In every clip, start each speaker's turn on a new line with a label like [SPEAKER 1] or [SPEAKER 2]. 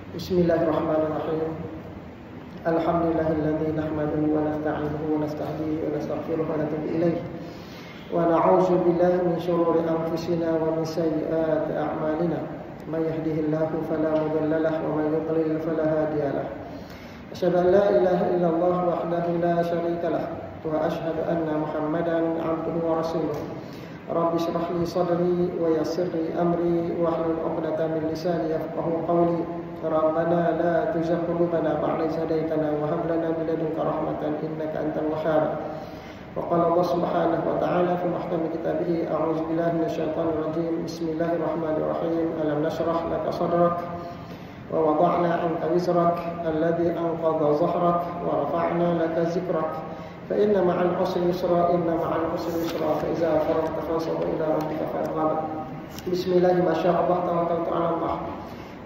[SPEAKER 1] Bismillahirrahmanirrahim. Alhamdulillahilladzi nahmaduhu wa nasta'inuhu wa nasta'dihi wa nastaghfiruhu wa natubu ilayh. Wa na'udzu billahi min shururi anfusina wa min sayyiati a'malina. May yahdihillahu fala mudilla lahu wa may yudlil fala hadiya lahu. Asyhadu an la ilaha illallah wahdahu la syarika lahu wa asyhadu anna Muhammadan 'abduhu wa rasuluh. Rabbi shrah li sadri wa yassir li amri wahlul 'uqdatam min lisani yafqahu qawli. Rabbana la tuzigh qulubana ba'da idh hadaytana wa hab lana min ladunka rahmatan innaka antal wahhab. Wa qala Allah subhanahu wa ta'ala fi mahkami kitabih a'udzu billahi minasyaitonir rajim. Bismillahirrahmanirrahim. Alam nashrah laka sadrak wa wada'na 'anka wizrak alladhi anqadha dhahrak wa rafa'na laka zikrak. Fa inna ma'al usri yusra inna ma'al usri yusra fa idza faragta fansab ila rabbika farghab. Bismillah ma syaa Allah tawakkaltu 'ala Allah.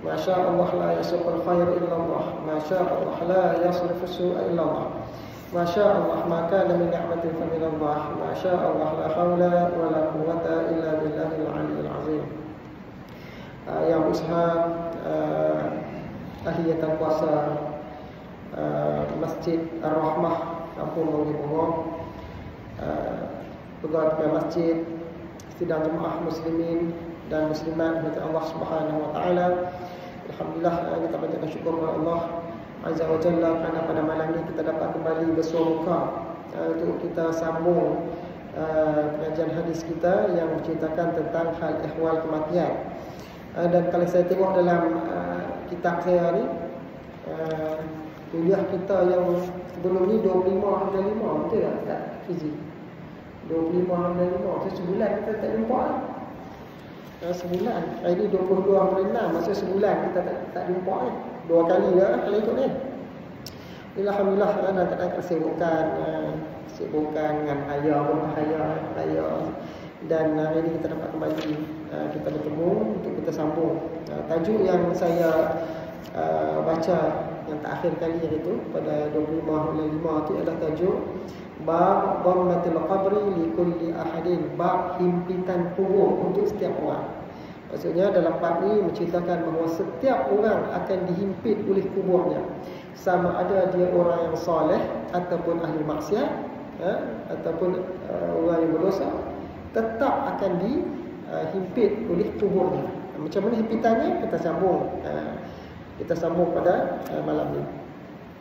[SPEAKER 1] Ma syaa Allah la yasrifu al-khair illa Allah. Ma syaa Allah la yasrifu as-su'a illa Allah. Ma syaa Allah ma kana min ni'matin fa min Allah. Ma syaa Allah la hawla wa la quwwata illa billahil 'aliyyil 'azim. Yang berusaha ahli kuasa Masjid Ar-Rahmah Kampung Bumi Bungo, pegawai masjid, sidang jemaah muslimin dan muslimat kepada Allah Subhanahu wa taala. Alhamdulillah, kita panjatkan syukur kepada Allah Azza wa Jalla kerana pada malam ini kita dapat kembali bersua muka untuk kita sambung pengajian hadis kita yang menceritakan tentang hal ihwal kematian. Dan kalau saya tengok dalam kitab saya ni, kuliah kita yang sebelum ni 25/5, betul tak Fizi? 25/5, sebulan kita tak jumpa lah. Sebulan. Hari ni 22/6, maksudnya sebulan kita tak jumpa ni. 2 kali dah kalau ikut ni. Alhamdulillah, kadang-kadang kesibukan dengan raya. Dan hari ini kita dapat kembali kita bertemu untuk kita sambung. Tajuk yang saya baca yang terakhir kali iaitu pada 25/5 itu adalah tajuk Bab Dhammatil Qabri li kulli ahadin, bab himpitan kubur untuk setiap orang. Maksudnya dalam bab ini menceritakan bahawa setiap orang akan dihimpit oleh kuburnya, sama ada dia orang yang soleh ataupun ahli maksiat, ataupun orang yang berdosa, tetap akan dihimpit oleh kuburnya. Macam mana himpitannya kita sambung pada malam ini.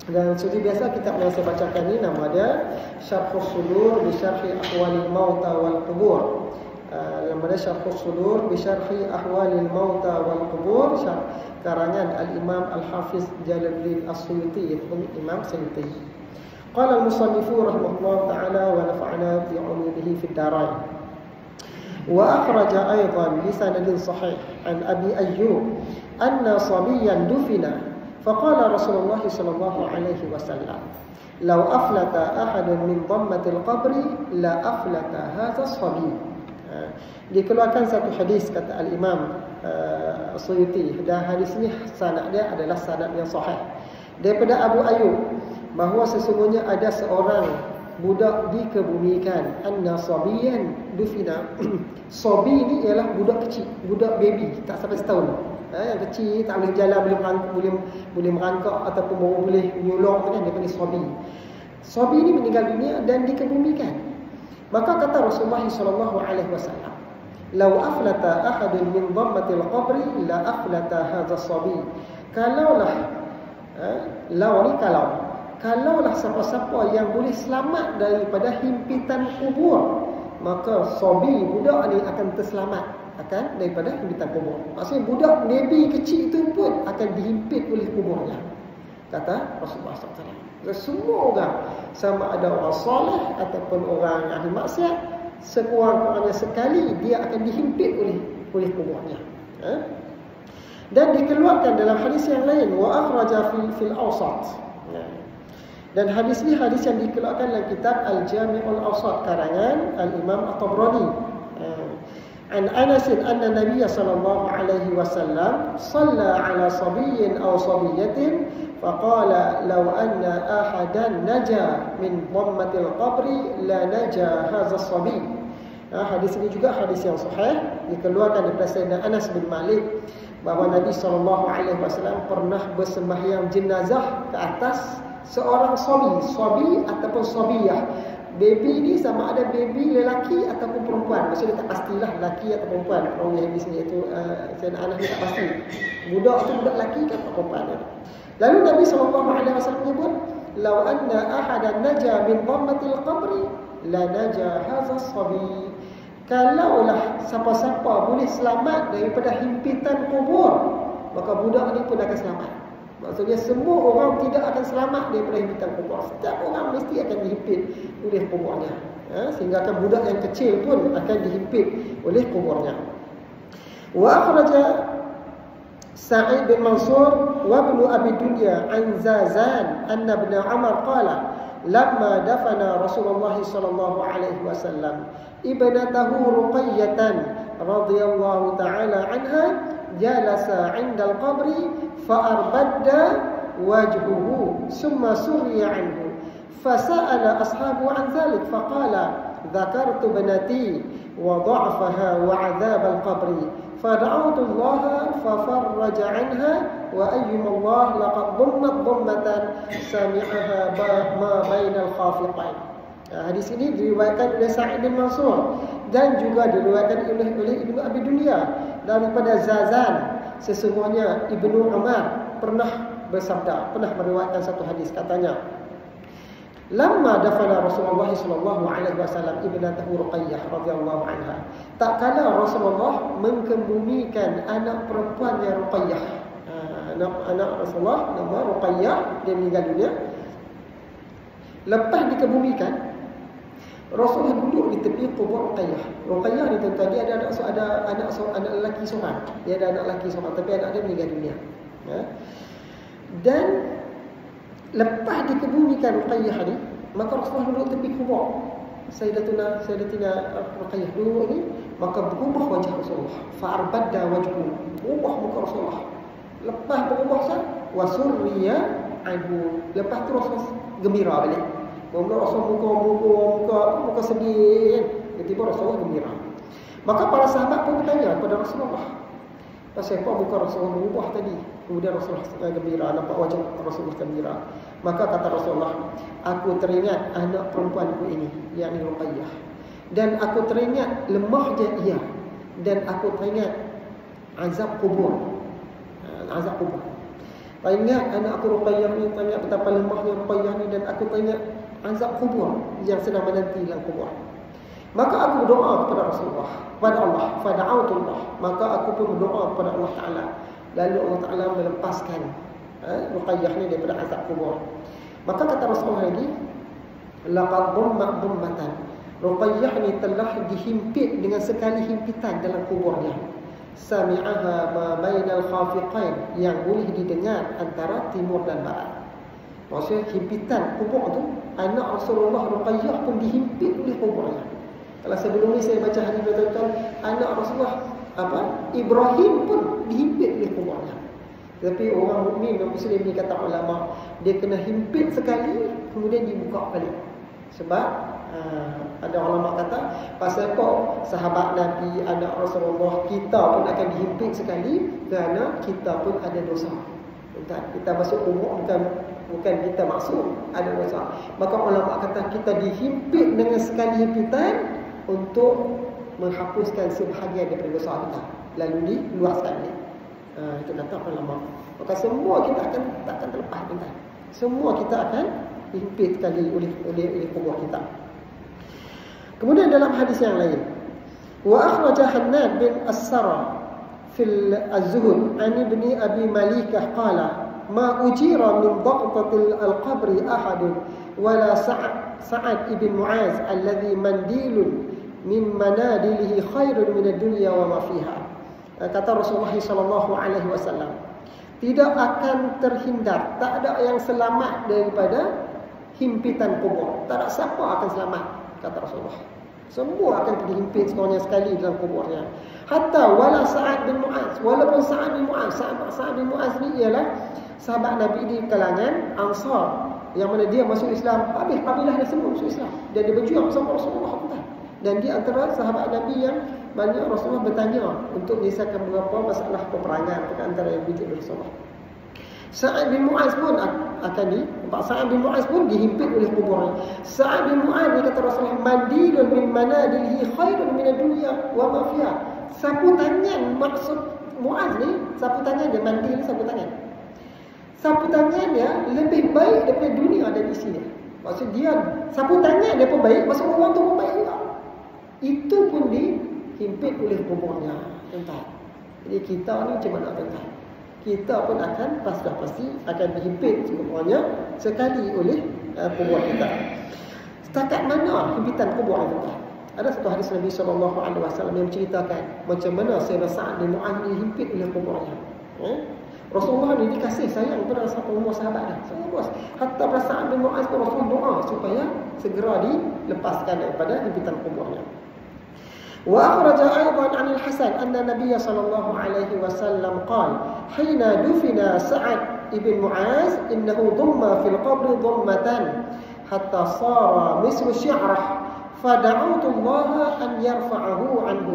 [SPEAKER 1] Dan seperti biasa kitab yang saya bacakan ini nama dia Syarhus Sudur bi Syarhi Ahwalil Mauta wal Qubur. Nama dia Syarhus Sudur bi Syarhi Ahwalil Mauta wal Qubur, karangan Al-Imam Al-Hafiz Jalaluddin As-Suyuti, Imam Suyuti. Qala al-musannifu rahimahullah ta'ala wa nafa'ana bi 'ulumihi fid darain. Wa akhraja aidan bi sanadin sahih an Abi Ayyub anna sabiyan dufina faqala Rasulullah sallallahu alaihi wasallam law aflata ahadun min dhammatil qabri la aflata hadha sabi. Dikeluarkan satu hadis kata al-Imam Suyuti, dan hadis ini sanad dia adalah sanad yang sahih daripada Abu Ayyub bahawa sesungguhnya ada seorang budak dikebumikan, anna sabiyan dufina. Sabi ni ialah budak kecil, budak baby, tak sampai setahun. Yang kecil tak boleh jalan, boleh merangkak ataupun baru boleh menyolong tu kan, dia panggil sabi. Sabi ni meninggal dunia dan dikebumikan. Maka kata Rasulullah sallallahu alaihi wasallam, "Law aflata ahadun min dhammatil qabri la aflata hadha sabi." Kalaulah siapa-siapa yang boleh selamat daripada himpitan kubur, maka sabi budak ni akan terselamat daripada himpitan kubur. Maksudnya budak baby kecil itu pun akan dihimpit oleh kuburnya, kata Rasulullah SAW. Semua orang, sama ada orang soleh ataupun orang ahli maksiat, sekurang-kurangnya sekali dia akan dihimpit oleh kuburnya. Dan dikeluarkan dalam hadis yang lain, wa akhraja fil awsat. Dan hadis ni hadis yang dikeluarkan dalam kitab Al-Jami'ul Awsat karangan Al-Imam At-Tabrani. An Anas anna Nabiy sallallahu alaihi wasallam shalla ala sabiyyin aw sabiyatin faqala law anna ahadan naja min dhammatil qabri la naja hadha sabi. Hadis ini juga hadis yang sahih, dikeluarkan daripada Sayyidina Anas bin Malik bahawa Nabi SAW pernah bersembahyang jenazah ke atas seorang sabi ataupun sabiyah. Baby ni sama ada baby lelaki ataupun perempuan. Maksudnya tak pastilah lelaki atau perempuan. Orang yang di sini itu Sayyidina Anas ni tak pasti. Budak tu budak lelaki ke atau perempuan. Lalu Nabi SAW menyebut, "Law anna ahadan naja min dhammatil qabri la naja hadha as-sabi." Kalaulah siapa-siapa boleh selamat daripada himpitan kubur, maka budak ni pun akan selamat. Maksudnya semua orang tidak akan selamat daripada himpitan kubur. Setiap orang mesti akan dihimpit oleh kuburnya. Sehingga akan budak yang kecil pun akan dihimpit oleh kuburnya. Wa akhraja Sa'id bin Mansur wa ibn Abi Dunya an Zazan anna ibn Umar qala lamma dafana Rasulullah sallallahu alaihi wasallam ibnatahu Ruqayyatan radhiyallahu ta'ala anha jalasa 'inda al-qabri fa'arbadda wajhuhu thumma suriya 'anhu fasa'ala ashabu 'an dhalik faqala dhakartu banati wa dha'faha wa 'adhab al-qabri fada'awtu Allah fafarraja 'anha wa ayyuma Allah laqad dhammat dhammatan sami'aha ma bainal khafiqain. Hadis ini diriwayatkan oleh Sa'id bin Mansur dan juga diriwayatkan oleh Ibnu Abi Dunya daripada Zazan. Sesungguhnya Ibnu Umar pernah bersabda, pernah meriwayatkan satu hadis, katanya, "Lamma dafana Rasulullah sallallahu alaihi wasallam ibnatahu Ruqayyah radhiyallahu anha." Tak kala Rasulullah mengkebumikan anak perempuannya Ruqayyah. Anak Rasulullah nama Ruqayyah, dia meninggal dunia. Lepas dikebumikan, Rasulullah duduk di tepi kubur Ruqayyah. Ruqayyah ni tuan-tuan, dia ada anak lelaki seorang. Dia ada anak lelaki seorang, tapi anak dia meninggal dunia. Dan lepas dikebumikan Ruqayyah ni, maka Rasulullah duduk tepi kubur Sayyidatina Ruqayyah duduk ni, maka berubah wajah Rasulullah. Fa'arbadda wajhu, berubah muka Rasulullah. Lepas berubah wasurriya anhu. Lepas tu Rasulullah gembira balik. Mula Rasul muka sedih kan. Tiba-tiba Rasulullah gembira. Maka para sahabat pun bertanya kepada Rasulullah, pasal apa muka Rasulullah berubah tadi? Kemudian Rasulullah gembira, nampak wajah Rasulullah gembira. Maka kata Rasulullah, "Aku teringat anak perempuanku ini, yakni Ruqayyah. Dan aku teringat lemahnya ia. Dan aku teringat azab kubur. Azab kubur. Teringat anak aku Ruqayyah ni, teringat betapa lemahnya Ruqayyah ni, dan aku teringat azab kubur yang sedang menanti dalam kubur. Maka aku berdoa kepada Rasulullah, kepada Allah, fada'autullah. Maka aku pun berdoa kepada Allah Ta'ala. Lalu Allah Ta'ala melepaskan Ruqayyah ni daripada azab kubur. Maka kata Rasulullah lagi, laqad dhammat dhammatan. Ruqayyah ni telah dihimpit dengan sekali himpitan dalam kuburnya. Sami'aha ma bainal khafiqain, yang boleh didengar antara timur dan barat. Maksudnya himpitan kubur tu, anak Rasulullah Ruqayyah pun dihimpit oleh kuburnya. Kalau sebelum ni saya baca hadis tuan-tuan, anak Rasulullah Ibrahim pun dihimpit oleh kuburnya. Tapi orang mukmin dan muslim ni, kata ulama, dia kena himpit sekali kemudian dibuka balik. Sebab ada ulama kata, pasal apa sahabat Nabi, anak Rasulullah, kita pun akan dihimpit sekali kerana kita pun ada dosa. Kita masuk kubur bukan kita maksud ada dosa. Maka ulama kata kita dihimpit dengan sekali himpitan untuk menghapuskan sebahagian daripada dosa kita, lalu diluaskan ni. Itu kata ulama. Maka semua kita takkan terlepas kita. Semua kita akan dihimpit sekali oleh kubur kita. Kemudian dalam hadis yang lain, wa akhraja Hannad bin As-Sara fil Az-Zuhd an ibni Abi Malikah qala ma ujira min dhaqtatil al-qabri ahadun wala Sa'ad ibn Mu'az alladhi mandilun min manadilihi khairun min ad-dunya wa ma fiha. Kata Rasulullah sallallahu alaihi wasallam, tidak akan terhindar, tak ada yang selamat daripada himpitan kubur. Tak ada siapa akan selamat, kata Rasulullah. Semua akan dihimpit semuanya sekali dalam kuburnya. Hatta wala Sa'ad bin Mu'az, walaupun Sa'ad bin Mu'az. Sa'ad bin Mu'az ni ialah sahabat Nabi di kalangan Ansar, yang mana dia masuk Islam, habis kabilah dia semua masuk Islam, dan dia berjuang bersama Rasulullah. Dan dia antara sahabat Nabi yang banyak Rasulullah bertanya untuk menyelesaikan beberapa masalah peperangan antara yang bintik Rasulullah. Sa'ad bin Mu'az pun akan Sa'ad bin Mu'az pun dihimpit oleh kuburnya. Sa'ad bin Mu'az, dia kata Rasulullah, mandilun min manadilihi khairun min ad-dunya wa ma fiha. Sapu tangan, maksud Mu'az ni, sapu tangan dia, mandil sapu tangan. Sapu tangan dia lebih baik daripada dunia dan isinya. Maksud dia, sapu tangan dia pun baik, maksud orang tu pun baik juga. Itu pun dihimpit oleh kuburnya, tuan-tuan. Jadi kita ni macam mana, tuan-tuan? Kita pun akan pasti akan dihimpit semuanya sekali oleh kubur kita. Setakat mana himpitan kubur itu? Ada satu hadis Nabi SAW yang menceritakan macam mana Sayyidina Sa'ad bin Mu'adz dihimpit oleh kuburnya. Rasulullah ni dikasih sayang kepada semua sahabat dah. Semua. Hatta pada Sa'ad bin Mu'adz pun Rasulullah doa supaya segera dilepaskan daripada himpitan kuburnya. وأخرج أيضا عن الحسن أن النبي صلى الله عليه وسلم قال حين دفن سعد بن معاذ إنه ضم في القبر ضمة حتى صار مثل شعرة فدعوت الله أن يرفعه عنه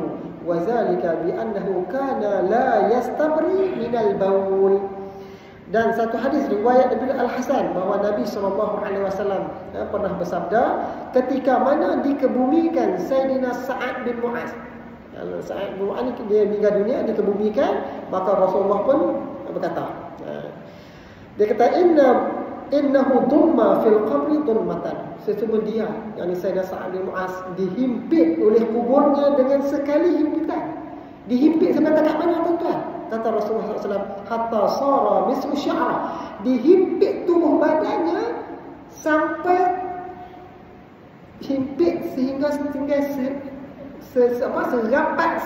[SPEAKER 1] وذلك بأنه كان لا يستبري من البول. Dan satu hadis riwayat daripada Al-Hasan bahawa Nabi SAW pernah bersabda ketika mana dikebumikan Sayyidina Sa'ad bin Mu'adz. Sa'ad bin Mu'adz dia meninggal dunia, dikebumikan, maka Rasulullah pun berkata, dia kata innahu dumma fil qabri dummatan. Sesungguhnya dia, yakni Sayyidina Sa'ad bin Mu'adz dihimpit oleh kuburnya dengan sekali himpitan. Dihimpit sampai dekat mana, tuan-tuan? Kata Rasulullah SAW, hatta sara mislu sya'rah, dihimpit tubuh badannya sampai himpit sehingga serapat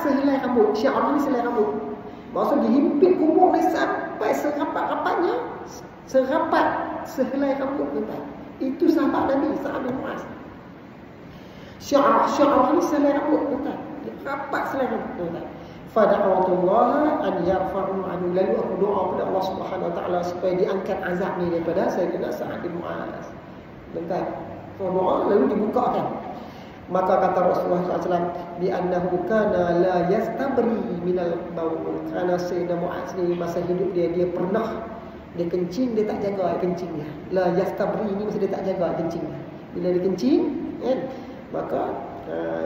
[SPEAKER 1] sehelai rambut. Sya'rah ni sehelai rambut. Maksud dihimpit kubur ni sampai serapat-rapatnya, serapat sehelai rambut, tuan-tuan. Itu sahabat Nabi Sa'ad bin Mu'adz. Sya'rah ni sehelai rambut, tuan-tuan. Rapat sehelai rambut, tuan-tuan. Fada'awatullah an yarfa'u anhu, lalu aku doa kepada Allah Subhanahu wa taala supaya diangkat azab ni daripada Sayyidina Sa'ad bin Mu'adz. Tuan-tuan, doa lalu dibukakan. Maka kata Rasulullah SAW, bi annahu kana la yastabri minal baul. Kerana Sayyidina Mu'adz ni masa hidup dia pernah dia kencing, dia tak jaga air kencing dia. La yastabri ni maksud dia tak jaga air kencing dia. Bila dia kencing, kan, maka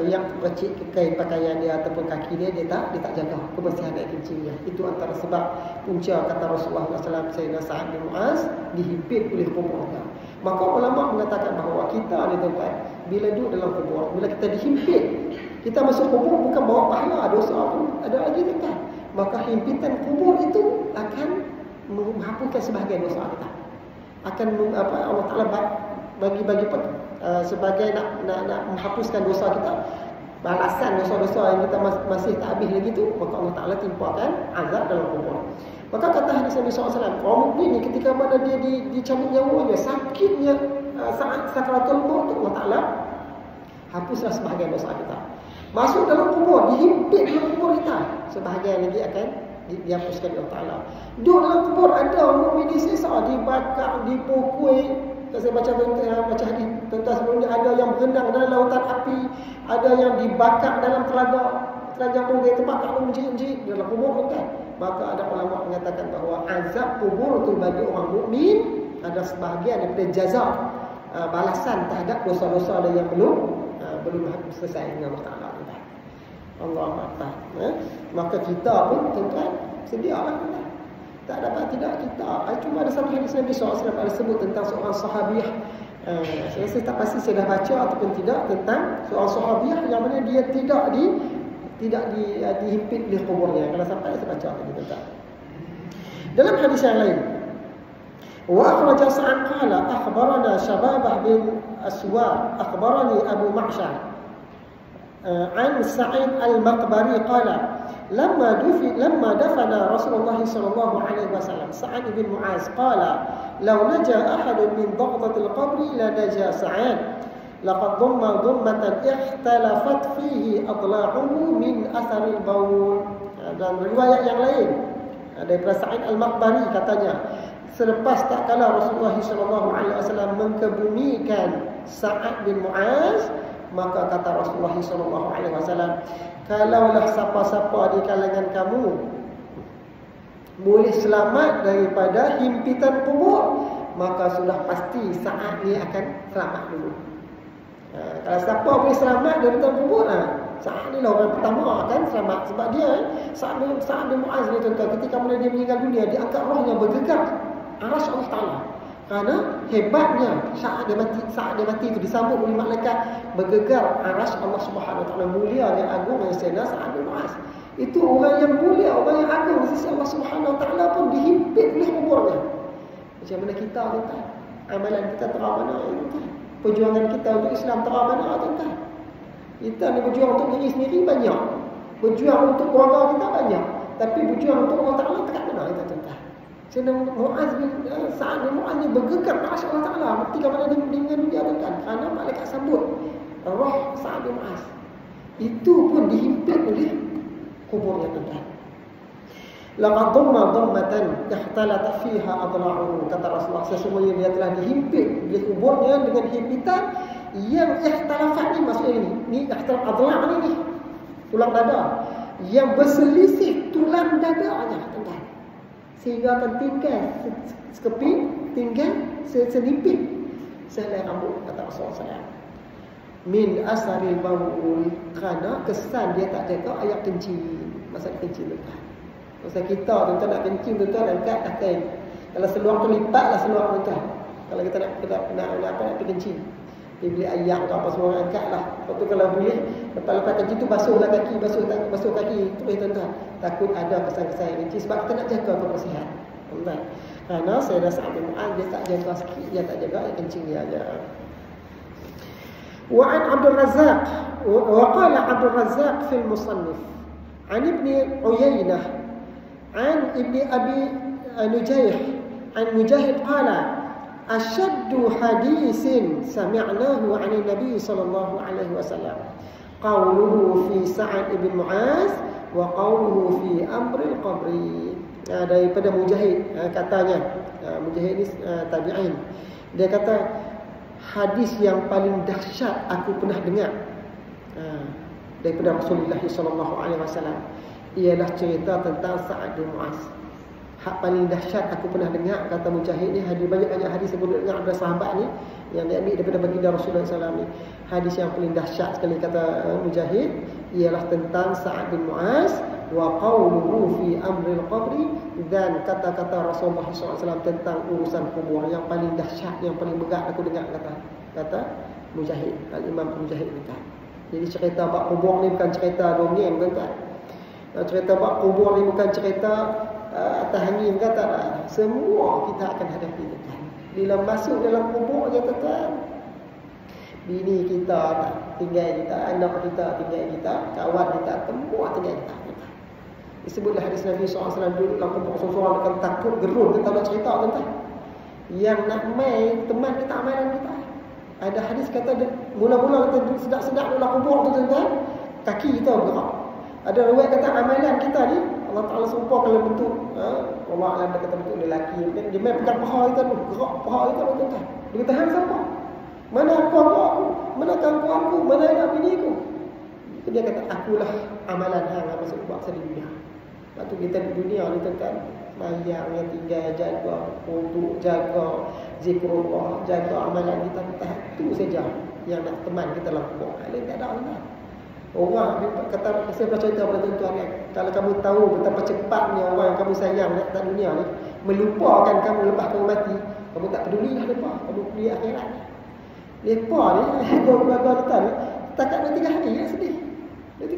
[SPEAKER 1] yang percik ke kain pakaian dia ataupun kaki dia tak jaga kebersihan air kencing dia. Itu antara sebab punca kata Rasulullah SAW Sayyidina Sa'ad bin Mu'adz dihimpit oleh kuburnya. Maka ulama mengatakan bahawa kita ni, tuan-tuan, bila duduk dalam kubur, bila kita dihimpit, kita masuk kubur bukan bawa pahala, dosa pun ada lagi, tuan-tuan. Maka himpitan kubur itu akan menghapuskan sebahagian dosa kita. Akan Allah Ta'ala bagi sebagai nak menghapuskan dosa kita, balasan dosa-dosa yang kita masih tak habis lagi tu, maka Allah Ta'ala timpakan azab dalam kubur. Maka kata hadis Nabi SAW, orang mukmin ni ketika mana dia dicabut nyawanya, sakitnya saat sakaratul maut, Allah Ta'ala hapuslah sebahagian dosa kita. Masuk dalam kubur, dihimpit dalam kubur kita, sebahagian lagi akan dihapuskan oleh Allah Ta'ala. Duduk dalam kubur ada mukmin disisa, dibakar, dipukul. Saya baca hadis tentang sebelum ni, ada yang berenang dalam lautan api, ada yang dibakar dalam telaga pun dia terbakar pun menjerit-jerit dalam kubur, kan. Maka ada ulama mengatakan bahawa azab kubur itu bagi orang mukmin ada sebahagian daripada jaza, balasan terhadap dosa-dosa yang belum selesai dengan Allah Ta'ala. Allah Akbar. Maka kita pun, tuan-tuan, sedialah, tuan-tuan. Tak dapat tidak kita. Cuma ada satu hadis Nabi SAW ada sebut tentang seorang sahabiah. Saya tak pasti saya dah baca ataupun tidak, tentang seorang sahabiah yang mana dia tidak dihimpit oleh kuburnya. Kalau sampai saya baca tadi, tuan-tuan. Dalam hadis yang lain, wa akhraja Sa'ad qala akhbarana Syababah bin Aswar akhbarani Abu Ma'syar an Sa'id al-Maqbari qala لما دفن رسول الله صلى الله عليه وسلم سعد بن معاذ قال لو نجا أحد من ضغطة القبر لنجا سعد لقد ضم ضمة اختلفت فيه أضلاعه من أثر البول. Dan riwayat yang lain daripada Sa'id al-Maqbari katanya, selepas tak kala Rasulullah SAW mengkebumikan Sa'ad bin Mu'adz, Maka kata Rasulullah SAW, kalaulah siapa-siapa di kalangan kamu boleh selamat daripada himpitan kubur, maka sudah pasti saat ni akan selamat dulu. Kalau siapa boleh selamat daripada kubur, saat ni lah orang pertama akan selamat. Sebab dia Sa'ad bin Mu'az ni tuan-tuan, ketika mana dia meninggal dunia, dia angkat rohnya bergegar arasy Allah Ta'ala. Kerana hebatnya saat dia mati itu disambut oleh malaikat, bergegar arasy Allah Subhanahu Wa Ta'ala, mulia yang agung yang sena Sa'ad bin Mu'az. Itu orang yang mulia, orang yang agung di sisi Allah Subhanahu Wa Ta'ala pun dihimpit oleh kuburnya. Macam mana kita tuan-tuan? Amalan kita terang mana tuan-tuan? Perjuangan kita untuk Islam terang mana tuan-tuan? Kita ni berjuang untuk diri sendiri banyak, berjuang untuk keluarga kita banyak, tapi berjuang untuk Allah Ta'ala tak mana kita tuan-tuan? Sehingga Sa'ad bin Mu'az ni bergegar arasy Allah Ta'ala ketika mana dia meninggal dunia tuan-tuan, kerana malaikat sambut roh Sa'ad bin Mu'az. Itu pun dihimpit oleh kuburnya tuan-tuan. Laqad dhamma dhammatan ihtalat fiha adla'uhu, kata Rasulullah, sesungguhnya dia telah dihimpit di kuburnya dengan himpitan yang ihtalafat ni, maksudnya ni ihtalaf adla' ni tulang dada yang berselisih tulang dadanya tuan-tuan, sehingga akan tinggal sekeping, tinggal senipit sehelai rambut, kata Rasulullah SAW. Min asari baul, kerana kesan dia tak jaga ayat kencing. Masa kencing tuan-tuan, masa kita tuan-tuan nak kencing tuan-tuan, angkat kain. Kalau seluar tu lipatlah seluar tuan-tuan. Kalau kita nak kencing, dia beli ayam atau apa semua, angkatlah. Lepas tu kalau boleh, lepas kencing tu basuhlah kaki, basuh kaki terus tuan-tuan. Takut ada kesan-kesan yang kencing, sebab kita nak jaga kebersihan tuan-tuan. Kerana Sayyidina Sa'ad bin Mu'az dia tak jaga sikit, dia tak jaga yang kencing dia aja. وعن عبد الرزاق وقال عبد الرزاق في المصنف عن ابن عيينة عن ابن أبي نجيح عن مجاهد قال أشد حديث سمعناه عن النبي صلى الله عليه وسلم قوله في سعد بن معاذ وقوله في أمر القبر. Daripada Mujahid katanya, Mujahid ni tabi'in, dia kata hadis yang paling dahsyat aku pernah dengar daripada Rasulullah SAW ialah cerita tentang Sa'ad bin Mu'az. Hak paling dahsyat aku pernah dengar, kata Mujahid ni, hadis banyak-banyak hadis yang boleh dengar daripada sahabat ni yang dia ambil daripada baginda Rasulullah SAW ni. Hadis yang paling dahsyat sekali, kata Mujahid, ialah tentang Sa'ad bin Mu'az wa qawluhu fi amril qabri, dan kata-kata Rasulullah SAW tentang urusan kubur yang paling dahsyat, yang paling berat aku dengar, kata Mujahid, Al-Imam Mujahid kata. Jadi cerita bab kubur ni bukan cerita dongeng tuan-tuan. Cerita bab kubur ni bukan cerita atas angin, kata semua kita akan hadapi tuan-tuan. Bila masuk dalam kubur je tuan-tuan, bini kita tak tinggal kita, anak kita tinggal kita, kawan kita semua tinggal kita. Disebutlah hadis Nabi SAW, duduk dalam kubur seorang akan takut gerun, kita nak cerita tuan-tuan. Yang nak main teman kita, amalan kita. Ada hadis kata mula-mula kita duduk sedap-sedap dalam kubur tu tuan-tuan, kaki kita bergerak. Ada riwayat kata amalan kita ni Allah Ta'ala sumpah kalau bentuk Allah Alam dia kata bentuk lelaki, dia main pegang paha kita tu, gerak paha kita tu tuan-tuan. Dia kata, hang siapa? Mana aku, mana kawan aku, mana anak bini aku? Dia kata, akulah amalan hang yang masuk bangsa di dunia. Lepas tu kita di dunia ni tuan-tuan, mayang yang tinggal, jaga untuk jaga zikrullah, jaga amalan kita, itu saja yang nak teman kita dalam kubur. Lain tak ada lah. Orang kata, saya pernah cerita pada tuan-tuan kan, kalau kamu tahu betapa cepatnya orang yang kamu sayang dekat dunia ni melupakan kamu lepas kamu mati, kamu tak peduli lah mereka, kamu peduli akhirat. Mereka ni, keluarga kita ni, setakat 2-3 hari ya sedih.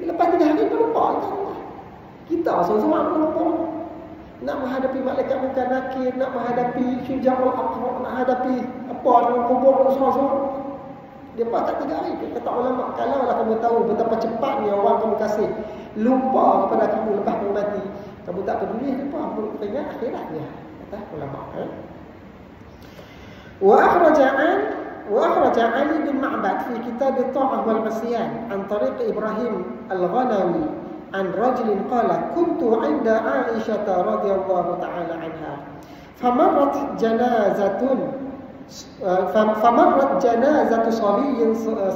[SPEAKER 1] Lepas 3 hari pun lupa. Kita seorang-seorang pun lupa. Nak menghadapi malaikat munkar nakir, nak menghadapi syuja'ul aqrab, nak hadapi apa dalam kubur seorang-seorang. Dia pakat 3 hari. Kata ulama, kalau lah kamu tahu betapa cepatnya orang kamu kasih lupa kepada kamu lepas kamu mati, kamu tak peduli apa pun ingat akhiratnya, kata ulama. Wa akhraja Ali bin Ma'bad fi kitab at-ta'ah wal masyan an tariq Ibrahim al-Ghanawi an rajulin qala kuntu 'inda Aisyah radhiyallahu ta'ala anha famarrat janazatu صبي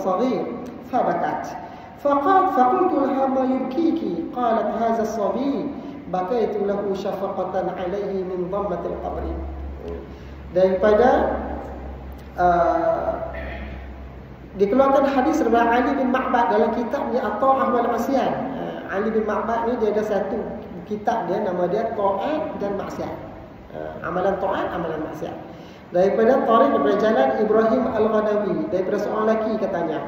[SPEAKER 1] صغير fabakat. فقلت لها ما يبكيك قالت هذا الصبي بكيت له شفقة عليه من ضمة القبر. Daripada dikeluarkan hadis daripada Ali bin Ma'bad dalam kitabnya At-Ta'ah wal 'Asyan. Ali bin Ma'bad ni dia ada satu kitab dia, nama dia Ta'at dan Maksiat. Amalan Ta'at, amalan Maksiat. Daripada daripada jalan Ibrahim Al-Ghanawi, daripada seorang lelaki katanya,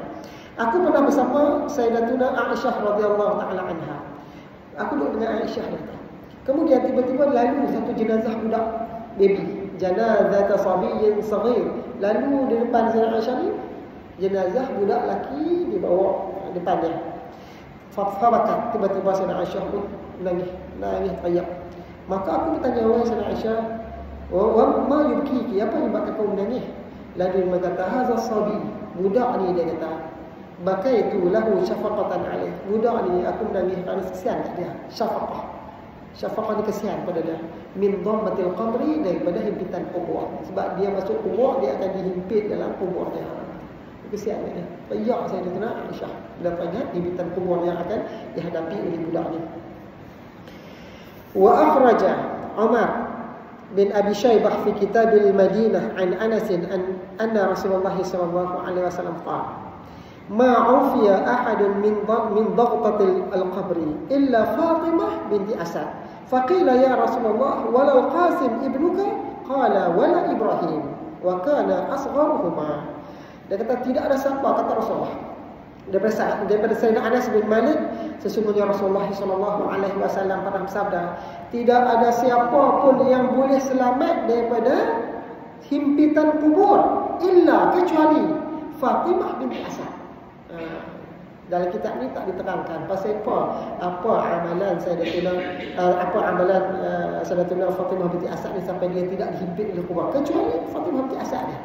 [SPEAKER 1] aku pernah bersama Sayyidatuna Aisyah radhiyallahu taala anha. Aku duduk dengan Aisyah ni. Kemudian tiba-tiba lalu satu jenazah budak baby, janazah sabiyyin saghir. Lalu di depan Sayyidatuna Aisyah ni jenazah budak lelaki dibawa depan dia. Fabakat, tiba-tiba Sayyidatuna Aisyah pun nangis teriak. Maka aku bertanya, wahai Sayyidatuna Aisyah, wa ma yubkiki, apa yang buat kau menangis? Lalu dia berkata, hadza sabi, budak ni, dia kata, bakaitu lahu syafaqatan alaih. Budak ni aku menangis kerana kesian kat dia. Syafaqah ni kesian pada dia. Min dhammatil qabri, daripada himpitan kubur. Sebab dia masuk kubur, dia akan dihimpit dalam kubur dia. Kesian kat dia. Teriak Sayyidatuna Aisyah bila teringat himpitan kubur yang akan dihadapi oleh budak ni. Wa akhraja Umar bin Abi Shaybah fi Kitabil Madinah an Anas anna Rasulullah sallallahu alaihi wasallam qala ma ufiya ahadun min dhaghtatil al-qabri illa Fatimah binti Asad. Faqila ya Rasulullah wala al-Qasim ibnuka? Qala wala Ibrahim wa kana asgharuhuma. Dia kata tidak ada siapa, kata Rasulullah, daripada Sayyidina Anas bin Malik, sesungguhnya Rasulullah sallallahu alaihi wasallam pernah bersabda, tidak ada siapa pun yang boleh selamat daripada himpitan kubur illa kecuali Fatimah binti Asad. Dalam kitab ni tak diterangkan pasal apa amalan Sayyidatuna Fatimah binti Asad ni sampai dia tidak dihimpit oleh kubur, kecuali Fatimah binti Asad ni.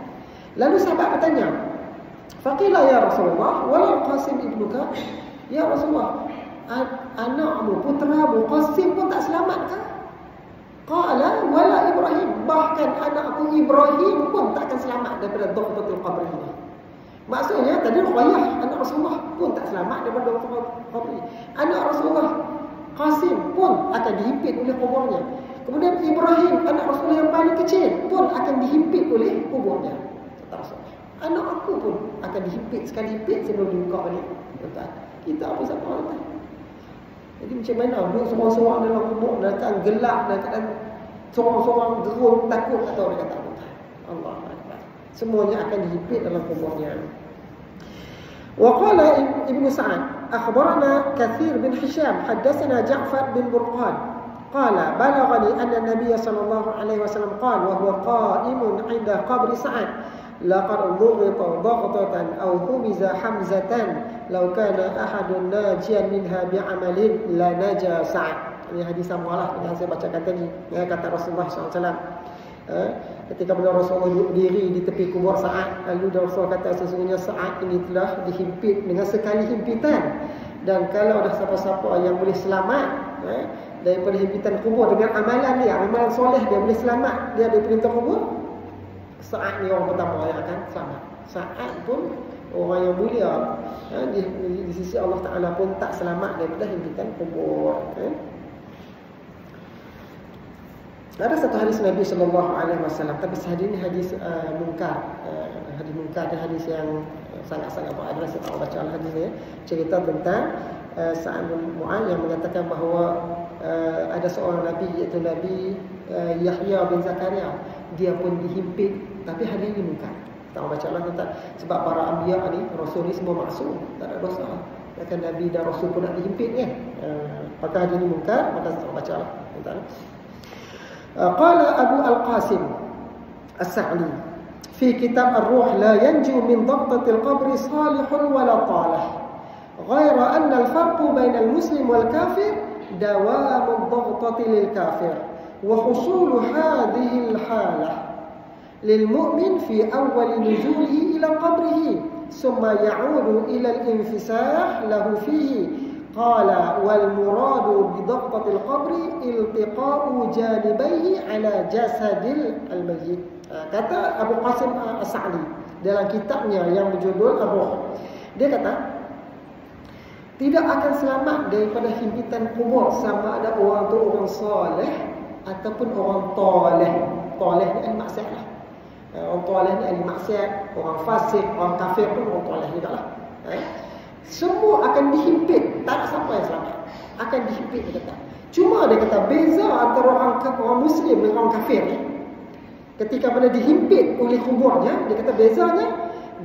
[SPEAKER 1] Lalu sahabat bertanya, faqila ya Rasulullah wala Qasim ibnuka? Ya Rasulullah, anakmu, putramu Qasim pun tak selamat kan? Qala wala Ibrahim, bahkan anakku Ibrahim pun tak akan selamat daripada dhaghtatul qabr ini. Maksudnya tadi Ruqayyah anak Rasulullah pun tak selamat daripada dhaghtatul qabr. Anak Rasulullah Qasim pun akan dihimpit oleh kuburnya. Kemudian Ibrahim anak Rasulullah yang paling kecil pun akan dihimpit oleh kuburnya. Kata Rasulullah, anak aku pun akan dihimpit, sekali himpit sebelum dibuka balik. Tuan, kita apa siapa tuan? Jadi macam mana duduk seorang-seorang dalam kubur, dalam keadaan gelap, dalam keadaan seorang-seorang gerun, takut, tak tahu dia kata apa. Allah Akbar. Semuanya akan dihimpit dalam kuburnya. Wa qala Ibnu Sa'ad, akhbarana Katsir bin Hisham, haddatsana Ja'far bin Burqan. Qala balaghani anna an-nabiy sallallahu alaihi wasallam qala wa huwa qa'imun 'inda qabri Sa'ad, laqad dhughita daghtatan aw humiza hamzatan law kana ahadun najian minha bi'amalin la naja Sa'ad. Ini hadis samalah yang saya bacakan tadi, kata Rasulullah SAW. Ketika beliau Rasulullah duduk diri di tepi kubur Sa'ad, lalu Rasulullah kata sesungguhnya Sa'ad ini telah dihimpit dengan sekali himpitan, dan kalau ada siapa-siapa yang boleh selamat daripada himpitan kubur dengan amalan dia, amalan soleh dia, boleh selamat dia dari perintah kubur, Sa'ad ni orang pertama yang akan selamat. Sa'ad pun orang yang mulia, di sisi Allah Ta'ala pun tak selamat daripada himpitan kubur. Ada satu hadis Nabi sallallahu alaihi wasallam, tapi hadis ini hadis munkar. Hadis munkar dan hadis yang sangat-sangat berat. Saya tak baca hadis ni, cerita tentang Sa'ad bin Mu'adz yang mengatakan bahawa ada seorang nabi, iaitu Nabi Yahya bin Zakaria, dia pun dihimpit, tapi hadis ini munkar. Tak baca lah tentang, sebab para anbiya ni, rasul ni semua maksum, tak ada dosa. Kan Nabi dan Rasul pun nak dihimpit kan. Maka hadis ini munkar, maka tak baca lah tentang. قال أبو القاسم السعدي في كتاب الروح لا ينجو من ضغطة القبر صالح ولا طالح غير أن الفرق بين المسلم والكافر دوام الضغطة للكافر وحصول هذه الحالة للمؤمن في أول نزوله إلى قبره ثم يعود إلى الانفساح له فيه. قال والمراد بضغطة القبر التقاء جانبيه على جسد الميت. Kata Abu Qasim As-Sa'di dalam kitabnya yang berjudul Ar-Ruh, dia kata tidak akan selamat daripada himpitan kubur, sama ada orang tu orang soleh ataupun orang toleh. Toleh ni ahli maksiat lah. Orang toleh ni ahli maksiat, orang fasik, orang kafir pun orang toleh juga lah. Semua akan dihimpit, tak ada siapa yang selamat. Akan dihimpit, dia kata. Cuma dia kata beza antara orang Muslim dengan orang kafir ni. Ketika mana dihimpit oleh kuburnya, dia kata bezanya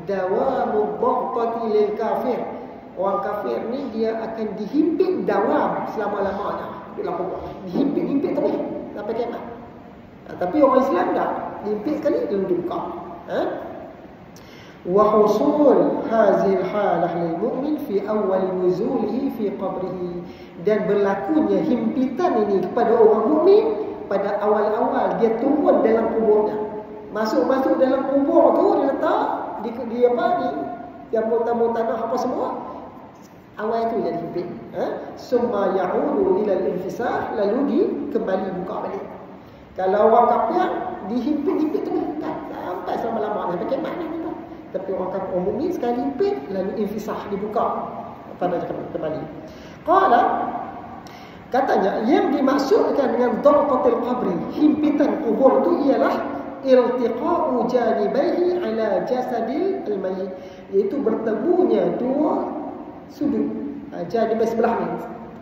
[SPEAKER 1] dawamu dhaqati lil kafir. Orang kafir ni dia akan dihimpit dawam selama-lamanya dalam kubur. Dihimpit terus sampai kiamat. Tapi orang Islam tak. Dihimpit sekali dia dibuka. Wa husul hazil halah lil mu'min fi awal nuzulihi fi qabrihi, dan berlakunya himpitan ini kepada orang mukmin pada awal-awal dia turun dalam kuburnya. Masuk dalam kubur tu dia letak di tamu tanah apa semua. Awal itu jadi himpit. Summa ya'udu ila al-infisah, lalu kembali buka balik. Kalau orang kafir dihimpit tu sampai selama-lamanya sampai kiamat ni. Tapi orang kafir mukmin sekali himpit lalu infisah dibuka pada kembali. Katanya yang dimaksudkan dengan dharqatul qabri, himpitan kubur itu ialah iltiqa'u janibaihi ala jasadil al-mayyit, iaitu bertemunya dua sudut. Janibai sebelah ni,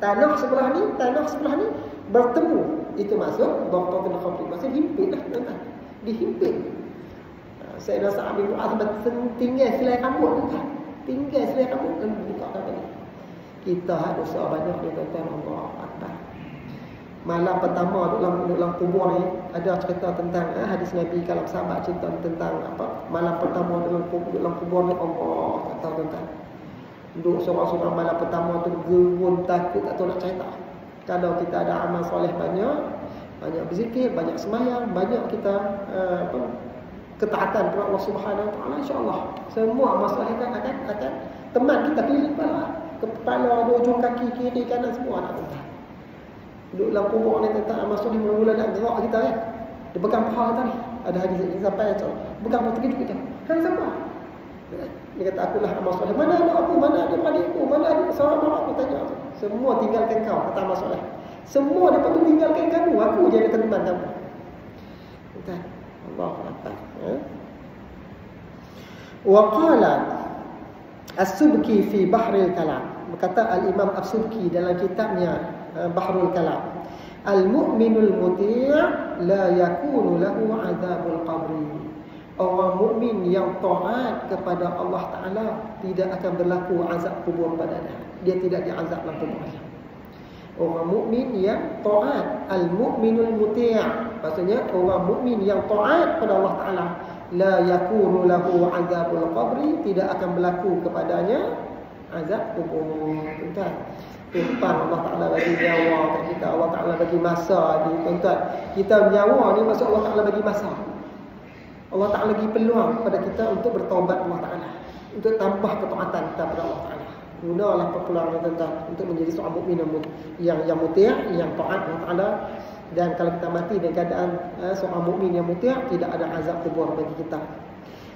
[SPEAKER 1] tanah sebelah ni bertemu. Itu maksud dharqatul qabri. Maksud himpit lah, tuan-tuan. Dihimpit. Sayyidina Sa'ad bin Mu'adz tinggal selai rambut tu kan. Tinggal selai rambut dan buka tadi. Kita ada dosa banyak ni tuan-tuan. Allah Akbar. Malam pertama dalam kubur ni ada cerita tentang hadis Nabi, kalau sahabat cerita tentang apa? Malam pertama dalam kubur ni, Allah kata tuan-tuan. Duduk seorang-seorang malam pertama tu gerun takut, tak tahu nak cerita. Kalau kita ada amal soleh banyak berzikir, banyak sembahyang, banyak kita ketaatan kepada Allah Subhanahu Wa Taala, insya-Allah semua masalah akan teman kita pilih kepala, ujung kaki, kiri, kanan semua nak tentang. Duduk dalam kubur ni tentang amal soleh mula-mula nak gerak kita kan. Dia pegang paha kita ni. Ada hadis ni sampai pegang paha terkejut kita. Kan siapa? Dia kata akulah amal soleh. Mana anak aku, mana adik adikku, mana adik saudara mara aku, tanya. Semua tinggalkan kau, kata amal soleh. Semua dapat tinggalkan kamu, aku jadi teman kamu. Kata Allah Akbar. Wa qala As-Subki fi Bahrul Kalam. Berkata Al-Imam As-Subki dalam kitabnya Bahrul Kalam, al-mu'minul muti' la yakunu lahu 'adzabul qabri. Orang mukmin yang taat kepada Allah Taala tidak akan berlaku azab kubur padanya. Dia tidak diazab dalam kubur. Orang mukmin yang taat, al-mu'minul muti', maksudnya orang mukmin yang taat pada Allah Taala, la yakunu lahu 'adzabul qabri, tidak akan berlaku kepadanya azab kubur. Tuan-tuan, tumpang Allah Taala bagi nyawa kat kita, Allah Taala bagi masa ni, tuan-tuan. Kita nyawa ni maksud Allah Taala bagi masa. Allah Taala bagi peluang kepada kita untuk bertaubat Allah Taala, untuk tambah ketaatan kita kepada Allah Taala. Gunalah peluang ni tuan-tuan untuk menjadi seorang mukmin yang muti', yang taat Allah Taala. Dan kalau kita mati dalam keadaan seorang mukmin yang muti', tidak ada azab kubur bagi kita.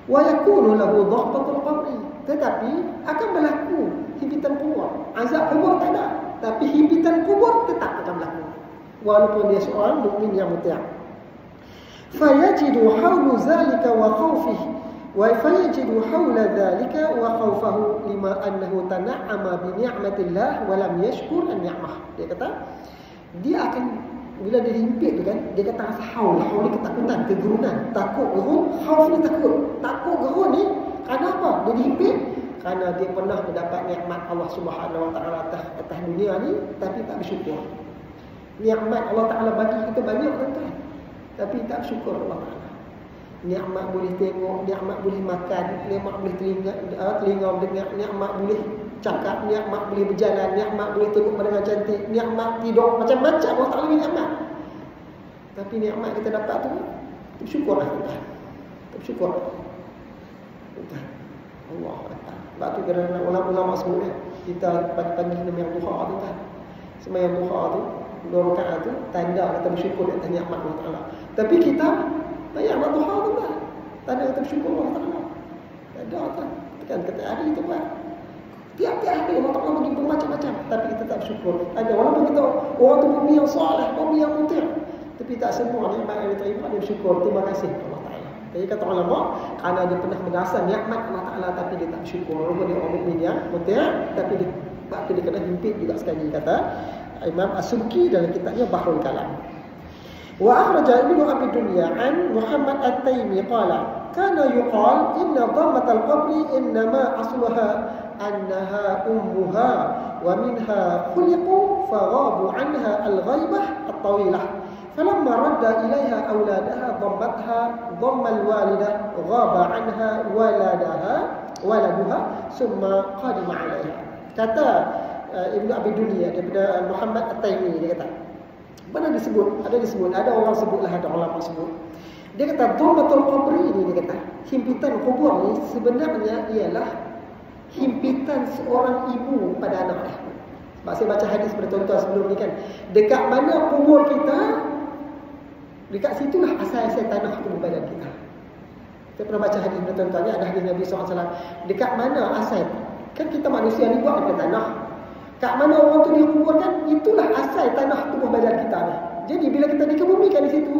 [SPEAKER 1] Wa yakunu lahu dhaqatul qabri, tetapi akan berlaku himpitan kubur. Azab kubur tak ada, tapi himpitan kubur tetap akan berlaku walaupun dia seorang mukmin yang muti'. Fayajidu hawlu zalika wa khawfihi wa fayajidu hawla zalika wa khawfahu lima annahu tana'ama bi ni'matillah wa lam yashkur an-ni'mah. Dia kata dia akan, bila dia himpit tu kan, dia kata rasa haul ni ketakutan, kegerunan, takut gerun, haul ni takut gerun ni. Kerana apa? Dia dihimpit kerana dia pernah mendapat nikmat Allah Subhanahu Wa Taala atas dunia ni, tapi tak bersyukur. Nikmat Allah Taala bagi kita banyak tuan-tuan, tapi tak bersyukur Allah Taala. Nikmat boleh tengok, nikmat boleh makan, nikmat boleh telinga dengar, nikmat boleh cakap, nikmat boleh berjalan, nikmat boleh tengok pandangan cantik, nikmat tidur, macam-macam Allah Taala bagi nikmat. Tapi nikmat kita dapat tu, bersyukurlah kita. Bersyukur. Allah Akbar. Sebab tu kerana ulama-ulama sebut kita pagi-pagi sembahyang duha tu kan. Sembahyang duha tu, 2 rakaat tu tanda kita bersyukur atas nikmat Allah Taala. Tapi kita sembahyang duha tu tanda kita bersyukur Allah Taala. Tak ada kan. Tekan kata hari tu kan. Tiap-tiap hari Allah Ta'ala bagi bermacam-macam, tapi kita tak bersyukur. Ada walaupun kita orang tu bumi yang soleh, bumi yang mutir, tapi tak semua nikmat yang diterima dia bersyukur. Terima kasih Allah Ta'ala. Jadi kata ulama, kerana dia pernah merasa nikmat Allah Ta'ala tapi dia tak bersyukur. Walaupun dia orang mukmin yang mutir, tapi dia kena himpit juga sekali, kata Imam As-Subki dalam kitabnya Bahrul Kalam. Wa akhraja Ibnu Abi Dunya an Muhammad At-Taimi qala kana yuqal inna dhammat al-qabri innama asluha annaha ummuha wa minha khuliqu faghabu anha al-ghaibah at-tawilah falamma radda ilaiha awladaha dhammatha dhamma al-walidah ghaba anha waladuha summa qadima alaiha. Kata Ibnu Abi Dunya daripada Muhammad At-Taimi, dia kata mana disebut, ada orang sebutlah, ada ulama sebut. Dia kata dhammatul qabri ini, dia kata himpitan kubur ni sebenarnya ialah himpitan seorang ibu pada anaknya. Sebab saya baca hadis bertonton sebelum ni kan, dekat mana kubur kita, dekat situlah asal-asal tanah tubuh badan kita. Saya pernah baca hadis bertonton ni, ada hadis Nabi SAW. Dekat mana asal, kan kita manusia ni buat daripada tanah. Kat mana orang tu dikuburkan, itulah asal tanah tubuh badan kita ni. Jadi bila kita dikebumikan di situ,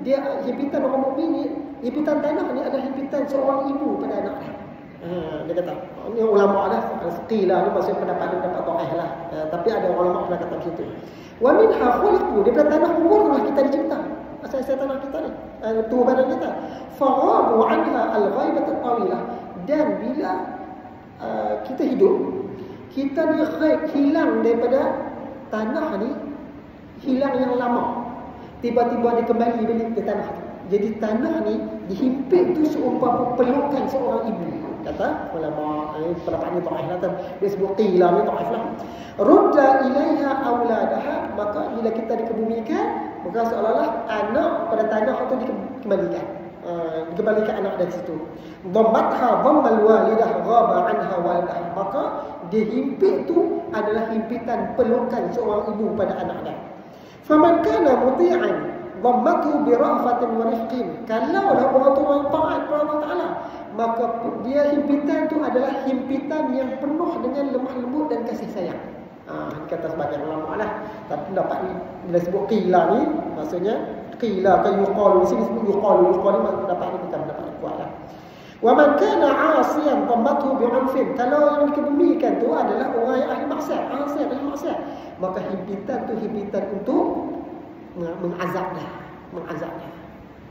[SPEAKER 1] dia himpitan orang mukmin ni, himpitan tanah ni adalah himpitan seorang ibu pada anaknya. Dia kata, ini ulama lah, qila ni maksudnya pendapat dhaif lah. Tapi ada ulama pernah kata begitu. Wa minha khuliqu, daripada tanah kubur lah kita dicipta. Asal-asal tanah kita ni, tubuh badan kita. Faghabu anha al-ghaibah at-tawilah. Dan bila kita hidup, kita ni hilang daripada tanah ni, hilang yang lama. Tiba-tiba dia kembali balik ke tanah. Jadi tanah ni dihimpit tu seumpama pelukan seorang ibu. Kata ulama, pendapat ni dhaif lah, dia sebut qila ni dhaif lah. Rudda ilaiha auladaha, maka bila kita dikebumikan, maka seolah-olah anak pada tanah tu dikembalikan. Dikembalikan anak dari situ. Dhammatha dhammal walidah ghaba anha waladah, maka dihimpit tu adalah himpitan pelukan seorang ibu pada anaknya. Faman kana muti'an dhammatu bi ra'fatin wa rifqin, kalau orang tu yang taat kepada Allah Taala, maka dia himpitan tu adalah himpitan yang penuh dengan lemah lembut dan kasih sayang. Kata sebagian ulama lah. Tapi pendapat ni bila sebut qila ni, maksudnya qila ka yuqalu, di sini sebut yuqalu ni pendapat ni bukan pendapat yang kuat lah. Wa man kana 'asiyan dhammathu bi'unfin, kalau yang dikebumikan tu adalah orang yang ahli maksiat, ahli maksiat, maka himpitan tu himpitan untuk mengazabnya.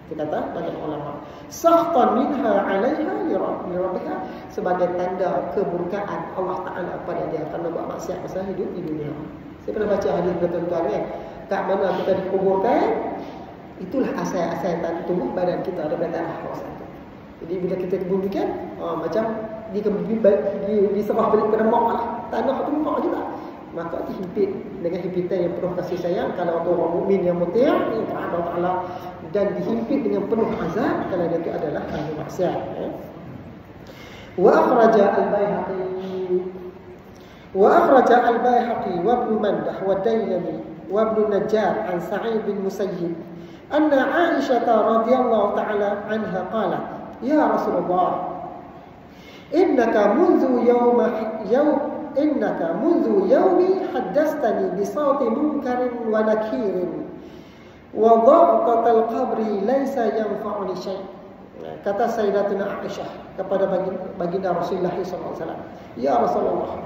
[SPEAKER 1] Dia kata banyak ulama, sakhtan minha 'alaiha li rabbiha, sebagai tanda keburkaan Allah Taala pada dia kerana buat maksiat masa hidup di dunia. Saya pernah baca hadis bertuan-tuan kan, kat mana kita dikuburkan, itulah asal-asal tubuh badan kita daripada tanah kawasan itu. Jadi bila kita dikuburkan, macam diserah balik pada mak lah, tanah tu mak kita. Maka dihimpit dengan himpitan yang penuh kasih sayang kalau orang mukmin yang muti' kepada Allah Taala, dan dihimpit dengan penuh azab kalau dia itu adalah ahli maksiat. Wa akhraja al-Baihaqi wa Ibn Mandah wa Dailami wa Ibn Najjar an Sa'id bin Musayyib anna Aisyah radhiyallahu ta'ala anha qalat, ya Rasulullah, innaka munzu yawmi haddastani bi sawti munkarin wa nakirin wa dhaqatal qabri laysa yanfa'uni syai'. Kata Sayyidatuna Aisyah kepada baginda Rasulullah SAW, ya Rasulullah,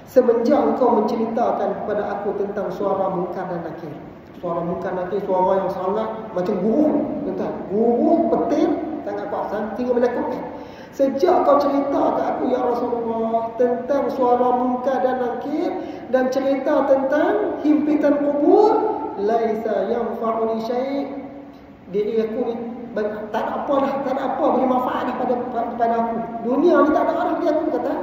[SPEAKER 1] semenjak engkau menceritakan kepada aku tentang suara munkar dan nakir. Suara munkar nakir, suara yang sangat macam guru, guru petir sangat kuat, tinggal menakutkan. Sejak kau cerita ke aku, ya Rasulullah, tentang suara munkar dan nakir, dan cerita tentang himpitan kubur, laisa yanfa'uni syai', diri aku ni tak ada apa beri manfaat pada aku. Dunia ni tak ada arah bagi aku, kata.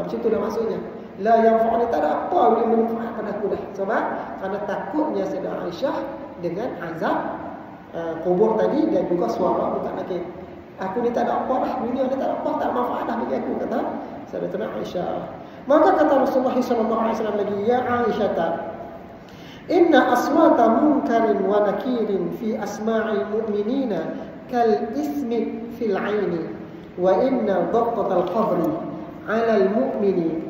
[SPEAKER 1] Macam tu dah maksudnya. La yanfa'uni, tak ada apa boleh bermanfaat pada aku dah. Sebab kerana takutnya Sayyidah Aisyah dengan azab kubur tadi dan juga suara munkar nakir. Aku ni tak ada apa dah, dunia ni tak ada apa, tak ada manfaat dah bagi aku, kata Sayyidatuna Aisyah. Maka kata Rasulullah SAW lagi, ya Aisyah, inna aswata munkarin wa nakirin fi asma'il mu'minina kal ismi fil 'aini wa inna dhabtatal qabri 'ala al mu'mini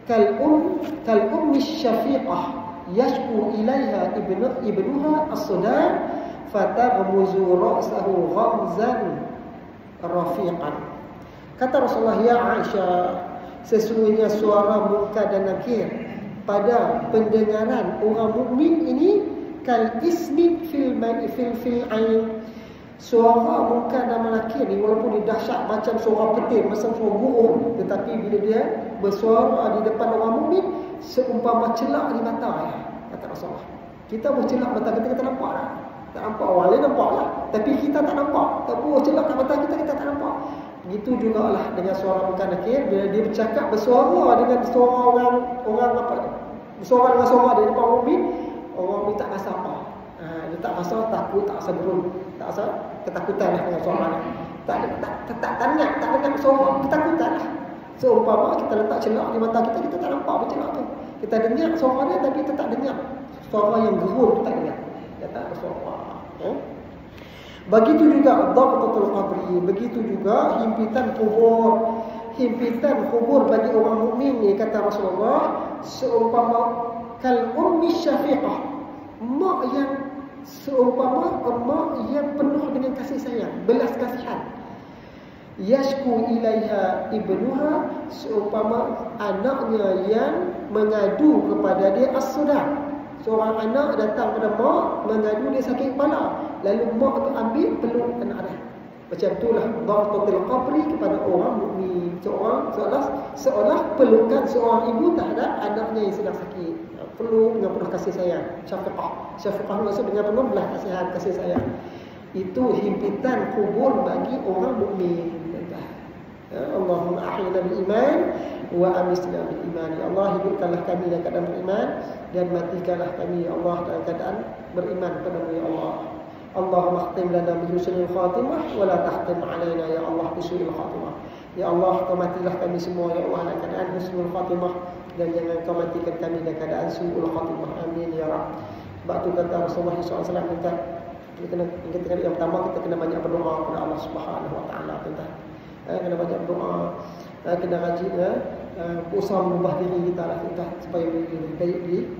[SPEAKER 1] kal ummi syafiqah yashku ilaiha ibnuha as-sudan fataghmuzu ra'sahu ghamzan rafiqan. Kata Rasulullah, ya Aisyah, sesungguhnya suara munkar dan nakir pada pendengaran orang mukmin ini kal ismi fil ain. Suara munkar dan nakir ni walaupun dia dahsyat macam suara petir, macam suara burung, tetapi bila dia bersuara di depan orang mukmin seumpama celak di mata, kata Rasulullah. Kita bercelak mata kita nampak tak? Tak nampak, orang lain nampak lah, tapi kita tak nampak. Tak boleh celak kat mata kita tak nampak. Begitu jugalah dengan suara munkar nakir, bila dia bercakap bersuara dengan suara orang apa, bersuara dengan suara dia depan orang mukmin tak rasa apa. Dia tak rasa takut, tak rasa gerun, tak rasa ketakutan lah dengan suara ni. Tak dengar suara ketakutan lah. Seumpama kita letak celak di mata kita tak nampak apa celak tu. Kita dengar suara dia tapi kita tak dengar suara yang gerun tu, tak dengar. Dia tak bersuara. Begitu juga dhabtatul qabri, begitu juga himpitan kubur bagi orang mukmin ni, kata Rasulullah, seumpama kal ummi syafiqah, mak yang seumpama mak yang penuh dengan kasih sayang, belas kasihan. Yashku ilaiha ibnuha, seumpama anaknya yang mengadu kepada dia as-sudan. Seorang anak datang pada mak mengadu dia sakit kepala, lalu mak tu ambil peluk anak dia. Macam itulah dhabtatul qabri kepada orang mukmin. Seolah pelukan seorang ibu terhadap anaknya yang sedang sakit, peluk dengan penuh kasih sayang. Syafiqah maksud dengan penuh belas kasihan, kasih sayang. Itu himpitan kubur bagi orang mukmin. Allahumma ahyina bil iman wa amitna bil iman. Ya Allah, hidupkanlah kami dalam keadaan beriman dan matikanlah kami ya Allah dalam keadaan beriman kepada-Mu ya Allah. Allahumma khtim lana bi husnil khatimah wa la tahtim alaina ya Allah bi su'il khatimah. Ya Allah, Kau matilah kami semua ya Allah dalam keadaan husnul khatimah, dan jangan Kau matikan kami dalam keadaan su'ul khatimah. Amin ya Rabb. Sebab tu kata Rasulullah SAW, kita yang pertama kita kena banyak berdoa kepada Allah Subhanahu wa taala, tuan-tuan. Kena banyak berdoa, kena rajin berusaha mengubah diri kita lah, tuan-tuan, supaya lebih baik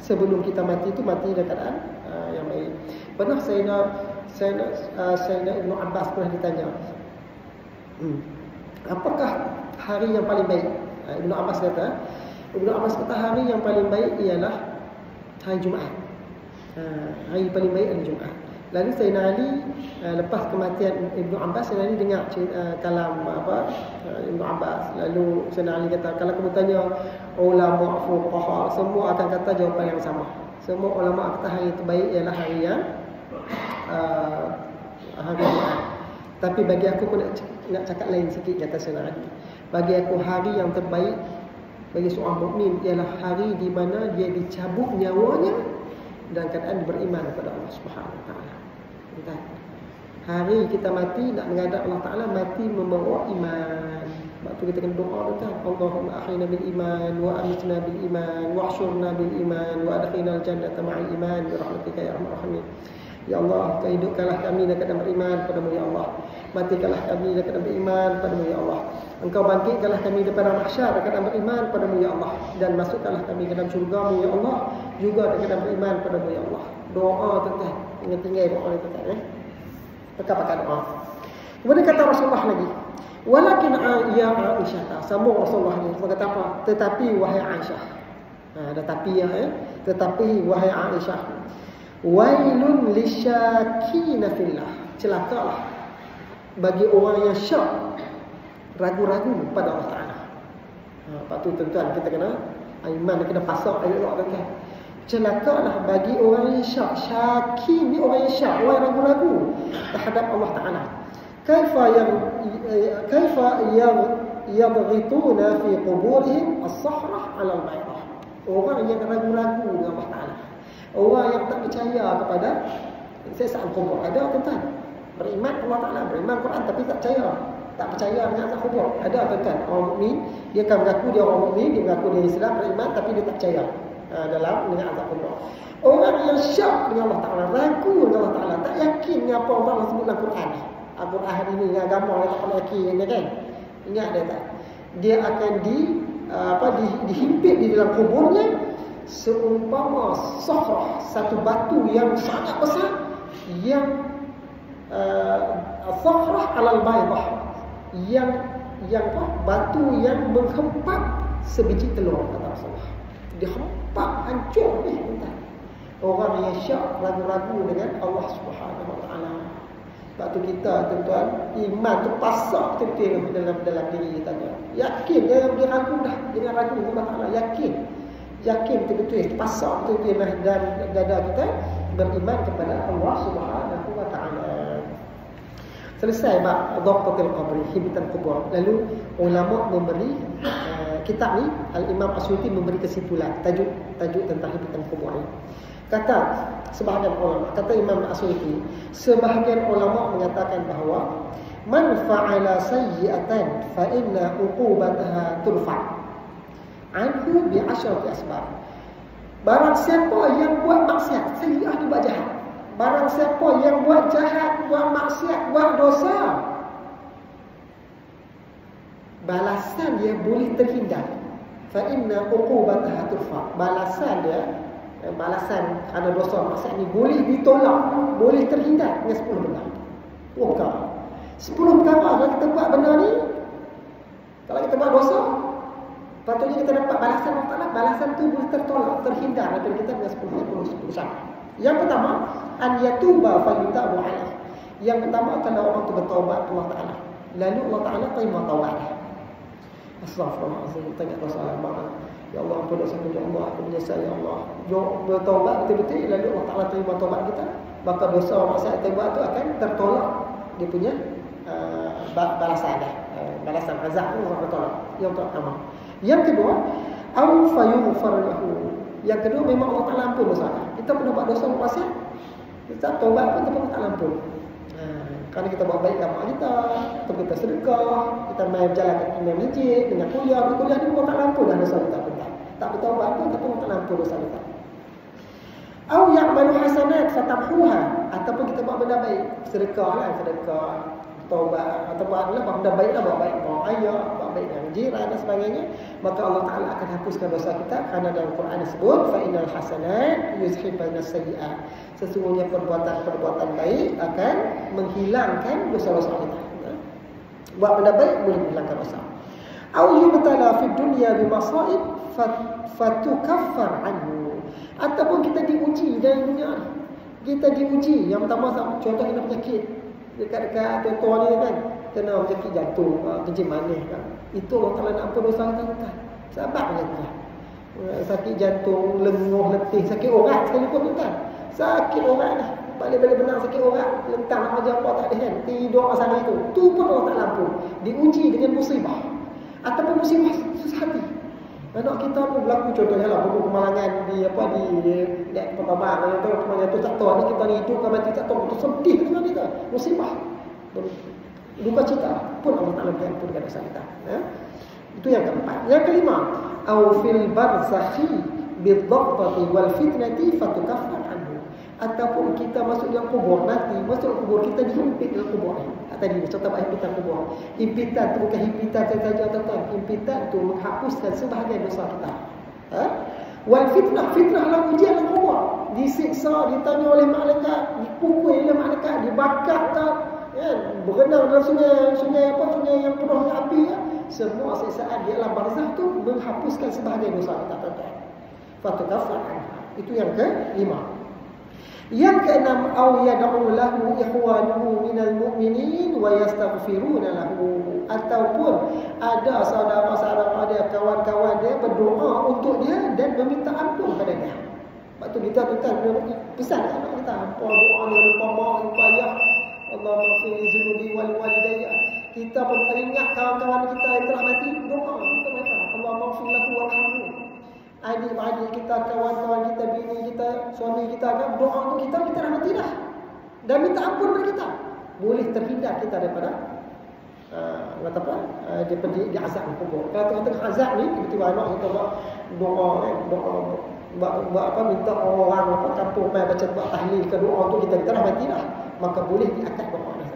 [SPEAKER 1] sebelum kita mati tu mati dalam keadaan yang baik. Pernah Sayyidina Ibnu Abbas pernah ditanya, apakah hari yang paling baik? Ibnu Abbas kata hari yang paling baik ialah hari Jumaat. Hari paling baik adalah Jumaat. Lalu Sayyidina Ali, lepas kematian Ibnu Abbas, Sayyidina Ali dengar kalam Ibnu Abbas. Lalu Sayyidina Ali kata, kalau kamu tanya ulama fuqaha, semua akan kata jawapan yang sama. Semua ulama kata hari terbaik ialah hari yang hari Jumaat. Tapi bagi aku pun nak cakap lain sikit, kata Sayyidina Ali. Bagi aku hari yang terbaik bagi seorang mukmin ialah hari di mana dia dicabut nyawanya dalam keadaan beriman kepada Allah Subhanahu wa taala. Hari kita mati nak menghadap Allah Taala, mati membawa iman. Sebab tu kita kena doa kan, Allahumma ahyina bil iman wa amitna bil iman wa ahsyurna bil iman wa adkhilnal jannata ma'al iman bi rahmatika ya arhamar rahimin. Ya Allah, Kau hidupkanlah kami dalam keadaan beriman padamu ya Allah. Matikanlah kami dalam keadaan beriman padamu ya Allah. Engkau bangkitkanlah kami daripada mahsyar dalam keadaan beriman padamu ya Allah, dan masukkanlah kami ke dalam syurga-Mu ya Allah juga dalam keadaan beriman padamu ya Allah. Doa tuan-tuan, ingat tinggal doa ni tuan-tuan. Pakai doa. Kemudian kata Rasulullah lagi, walakin ya Aisyah, sambung Rasulullah ni, dia kata apa? Tetapi wahai Aisyah. Tetapi wahai Aisyah, wailun lisyakina fillah, celakalah bagi orang yang syak, ragu-ragu pada Allah Taala. Lepas tu tuan-tuan, kita kena iman, kena pasang ayat Allah tuan-tuan. Celakalah bagi orang yang syak. Syaki ni orang yang syak, orang yang ragu-ragu terhadap Allah Taala. Kaifa yabghituna fi quburihim as-sahrah 'ala al-baydah. Orang yang ragu-ragu dengan Allah Taala, orang yang tak percaya kepada siksaan kubur. Ada tuan-tuan beriman Allah Taala, beriman Quran tapi tak percaya dengan azab kubur. Ada tuan-tuan orang mukmin, dia akan mengaku dia orang mukmin, dia mengaku dia Islam, beriman, tapi dia tak percaya dalam dengan azab kubur. Orang yang syak dengan Allah Taala, ragu dengan Allah Taala, tak yakin dengan apa Allah sebut dalam Quran. Al-Quran ini dengan agama dia tak yakin, kan? Ingat dia tak? Dia akan dihimpit di dalam kuburnya seumpama safrah, satu batu yang sangat besar yang safrah alal baydah, yang batu yang menghempak sebiji telur, kata Rasulullah. Dihempak hancur ni entah. Orang yang syak ragu-ragu dengan Allah Subhanahu Wa Taala. Sebab tu kita tuan-tuan, iman tu pasak betul dalam diri kita. Yakin dia ragu dah, jangan ragu Allah Taala, yakin betul-betul pasak betul dalam dada kita beriman kepada Allah Subhanahu Wa Taala. Selesai bab dhaqatul qabri, himpitan kubur. Lalu ulama memberi kitab ni, Al-Imam Asyuti memberi kesimpulan tajuk tentang himpitan kubur ni. Kata sebahagian ulama, kata Imam Asyuti, sebahagian ulama mengatakan bahawa man fa'ala sayyi'atan fa inna uqubataha turfa' anhu bi 'ashrati asbab. Barang siapa yang buat maksiat, sayyi'ah tu buat jahat. Barang siapa yang buat jahat, buat maksiat, buat dosa, balasan dia boleh terhindar. Fa inna uqubataha turfa. Balasan ada dosa maksiat ni boleh ditolak, boleh terhindar dengan 10 benda. 10 perkara. 10 perkara kalau kita buat benda ni, kalau kita buat dosa, patutnya kita dapat balasan Allah Taala. Balasan tu boleh tertolak, terhindar daripada kita dengan 10 syarat. Yang pertama, an yatuba fa yutabu alaih. Yang pertama, kalau orang tu bertaubat Allah Taala, lalu Allah Taala terima taubat. Astaghfirullahalazim, tanya Rasulullah Allah, ya Allah ampun dosa aku, ya Allah aku menyesal, ya Allah. Bertaubat betul-betul, lalu Allah Taala terima taubat kita, maka dosa maksiat taubat tu akan tertolak dia punya balasan dah. Balasan azab tu Allah tertolak. Yang pertama. Yang kedua, au fayughfar lahu. Yang kedua, memang Allah Taala ampun dosa. Kita pernah buat dosa maksiat, kita taubat pun kita pun tak ampun. Kerana kita buat baik kat mak kita, kita sedekah, kita main berjalan ke masjid, dengan kuliah ni pun tak ampun dah dosa kita pun tak bertaubat pun kita pun tak ampun dosa kita. Au ya'malu hasanat fatamhuha, ataupun kita buat benda baik, sedekah, taubat, atau buat benda baik lah, buat baik dengan ayah, buat baik dengan jiran dan sebagainya, maka Allah Taala akan hapuskan dosa kita. Kerana dalam Quran disebut fa innal hasanat yuzhibun as-sayyi'at, sesungguhnya perbuatan baik akan menghilangkan dosa-dosa kita. Buat benda baik boleh menghilangkan dosa. Au yubtala fid dunya bimasaib fatukaffar anhu, ataupun kita diuji dalam dunia ni. Kita diuji, yang pertama contoh kita penyakit dekat contoh ni kan, kena penyakit jantung, kencing manis kan, itu Allah Taala nak ampun dosa kita. Sabar saja. Sakit jantung, lenguh, letih, sakit orat sekalipun kan, sakit orat ni, balik-balik benar sakit orat, lentang nak kerja apa tak ada kan, tidur asal itu, tu pun Allah Taala ampun. Diuji dengan musibah ataupun musibah susah hati. Anak kita pun berlaku contohnya lah, kemalangan di pertama, yang tahu kemalangan tu tak tahu ni kita ni hidup kan mati tak tahu, tu sedih dengan kita, musibah, duka cita pun Allah Taala diampunkan dosa kita. Itu yang keempat. Yang kelima, au fil barzakhi bidhabbati wal fitnati fatukaffar anhu, ataupun kita masuk dalam kubur, mati masuk dalam kubur, kita dihimpit dalam kubur ni. Tadi contoh himpitan kubur. Himpitan tu bukan himpitan saja tuan-tuan. Himpitan tu menghapuskan sebahagian dosa kita. Wal fitnah lah ujian dalam kubur. Disiksa, ditanya oleh malaikat, dipukul oleh malaikat, dibakar kan, berenang dalam sungai yang penuh dengan api ya. Semua siksaan di alam barzakh tu menghapuskan sebahagian dosa kita tuan-tuan. Fatukaffar. Itu yang kelima. Yang keenam, au yad'u lahu ikhwanuhu minal mu'minin wa yastaghfiruna lahu, ataupun ada saudara-saudara dia, kawan-kawan dia berdoa untuk dia dan meminta ampun pada dia. Sebab tu kita pesan anak kita, apa doa ni umpama ayah, Allahumma ighfir li dhunubi wal walidayya. Kita pun teringat kawan-kawan kita yang telah mati, doa untuk mereka, Allahumma ighfir lahu warhamhu. Adik-adik kita, kawan-kawan kita, bini kita, suami kita kan, doa untuk kita rahmati dah dan minta ampun kepada kita, boleh terhindar kita daripada di azab kubur. Kalau tengah azab ni, tiba-tiba anak kita buat doa, minta orang kampung mai baca buat tahlil ke doa untuk kita rahmati dah, maka boleh diangkat doa ni.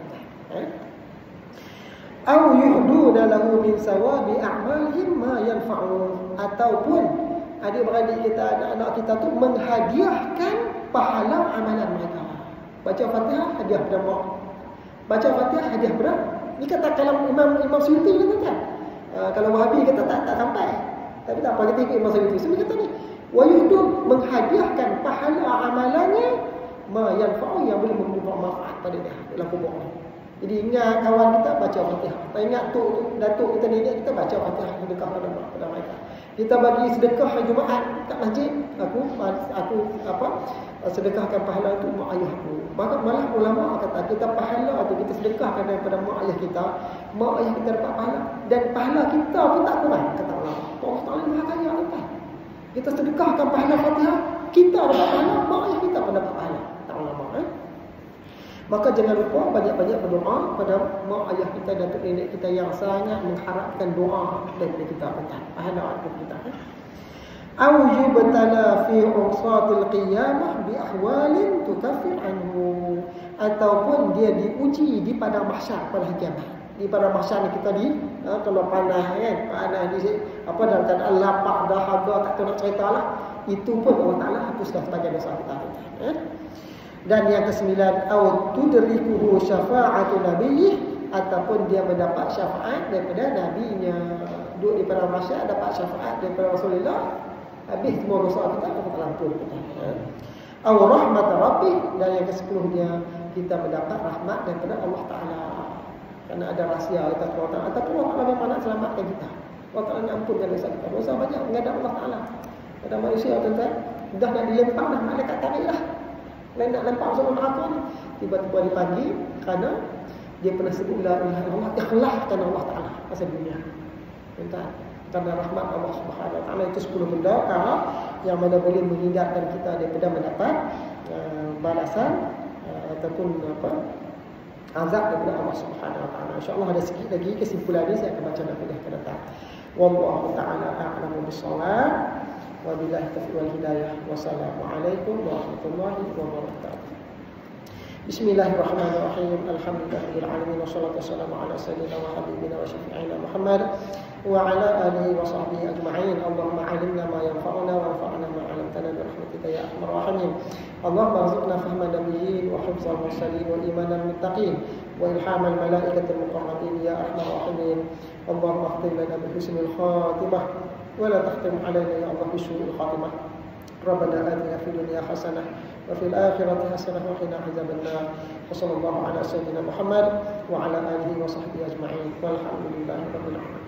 [SPEAKER 1] Au yuhduna lahu min sawabi a'malihim ma yanfa'uh, ataupun adik-beradik kita, anak-anak kita tu menghadiahkan pahala amalan mereka. Baca Fatihah hadiah pada mak. Baca Fatihah hadiah pada. Ni kata kalau Imam Suyuti kata kan. Kalau Wahabi kata tak sampai. Tapi tak apa, kita ikut Imam Suyuti. So kata ni, wa yuhdun, menghadiahkan pahala amalannya ma yanfa'uh, yang boleh memberi manfaat pada dia dalam kubur. Jadi ingat kawan kita baca Fatihah. Tak ingat datuk kita nenek kita baca Fatihah, sedekah pada mereka. Kita bagi sedekah hari Jumaat kat masjid, aku sedekahkan pahala itu mak ayah aku. Maka malah ulama kata kita pahala atau kita sedekahkan daripada mak ayah kita dapat pahala, dan pahala kita pun tak kurang, kata ulama. Allah Taala Maha Kaya apa? Kita sedekahkan pahala Fatihah, kita dapat pahala, mak ayah kita pun dapat pahala, kata ulama. Maka jangan lupa banyak-banyak berdoa pada mak ayah kita dan nenek kita yang sangat mengharapkan doa daripada kita, pahala daripada kita. Au yubtala fi ursatil qiyamah bi ahwalin tukaffir anhu, ataupun dia diuji di padang mahsyar pada hari kiamat. Di padang mahsyar ni kita kalau panas kan, panas di dalam keadaan lapar, dahaga, tak tahu nak cerita lah, itu pun Allah Taala hapuskan sebagai dosa kita. Dan yang kesembilan, au tudrikuhu syafa'atu nabiyyi, ataupun dia mendapat syafaat daripada nabinya. Duduk di padang mahsyar dapat syafaat daripada Rasulullah, habis semua dosa kita terlampau. Au rahmat rabbih, dan yang ke-10nya kita mendapat rahmat daripada Allah Taala. Kerana ada rahsia kita kepada Allah Taala, ataupun Allah Taala memang nak selamatkan kita. Allah Taala nak ampunkan dosa kita. Dosa banyak menghadap Allah Taala. Ada manusia tuan-tuan dah nak dilempar dah, malaikat tarik dah. Lain nak lempar sama neraka ni, tiba-tiba dipanggil kerana dia pernah sebut la ilaha illallah, ikhlas kerana Allah Taala pasal dunia. Tuan-tuan, kerana rahmat Allah Subhanahu Wa Taala itu 10 benda yang mana boleh menghindarkan kita daripada mendapat balasan ataupun azab daripada Allah Subhanahu Wa Taala. Insya-Allah ada sikit lagi kesimpulan ni saya akan baca dalam kuliah akan datang. Wallahu taala a'lamu bis-shawab. Wabillahi taufiq wal hidayah. Wassalamualaikum warahmatullahi wabarakatuh. Bismillahirrahmanirrahim. Alhamdulillahirabbil alamin wassalatu wassalamu ala sayyidina wa habibina wa syafi'ina Muhammad wa ala alihi wa sahbihi ajma'in. Allahumma 'allimna ma yanfa'una wa anfa'na ma 'allamtana bi rahmatika ya arhamar rahimin. Allahumma arzuqna fahma nabiyyin wa hifdhal mursalin wa imanal muttaqin wa ilhamal malaikatil muqarrabin ya arhamar rahimin. Allahumma khtim lana bi husnil khatimah wa la takhtim 'alaina ya Allah bi su'il khatimah. Rabbana atina fid dunya hasanah wa fil akhirati hasanah wa qina adzaban nar. Wa sallallahu ala sayyidina Muhammad wa ala alihi wa sahbihi ajma'in. Walhamdulillahirabbil alamin.